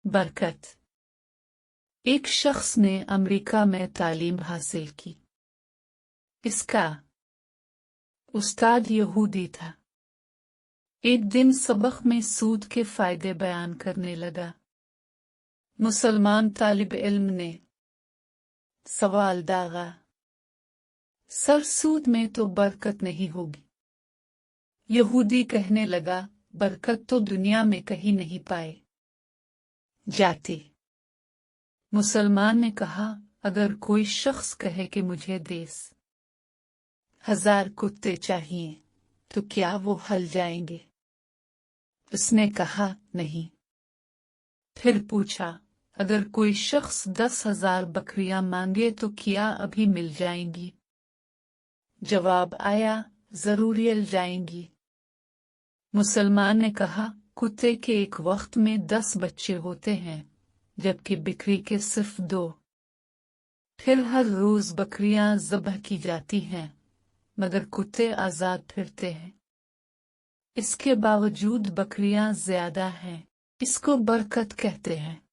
बरकत। एक शख्स ने अमेरिका में तालीम हासिल की। इसका उस्ताद यहूदी था। एक दिन सबक में सूद के फायदे बयान करने लगा। मुसलमान तालिब इल्म ने सवाल दागा, सर सूद में तो बरकत नहीं होगी। यहूदी कहने लगा, बरकत तो दुनिया में कहीं नहीं पाए जाती। मुसलमान ने कहा, अगर कोई शख्स कहे कि मुझे 10,000 कुत्ते चाहिए तो क्या वो हल जाएंगे? उसने कहा, नहीं। फिर पूछा, अगर कोई शख्स 10,000 बकरियां मांगे तो क्या अभी मिल जाएंगी? जवाब आया, जरूर मिल जाएंगी। मुसलमान ने कहा, कुत्ते के एक वक्त में 10 बच्चे होते हैं जबकि बकरी के सिर्फ 2। फिर हर रोज बकरियां ज़ब्ह की जाती हैं मगर कुत्ते आजाद फिरते हैं। इसके बावजूद बकरियां ज्यादा हैं। इसको बरकत कहते हैं।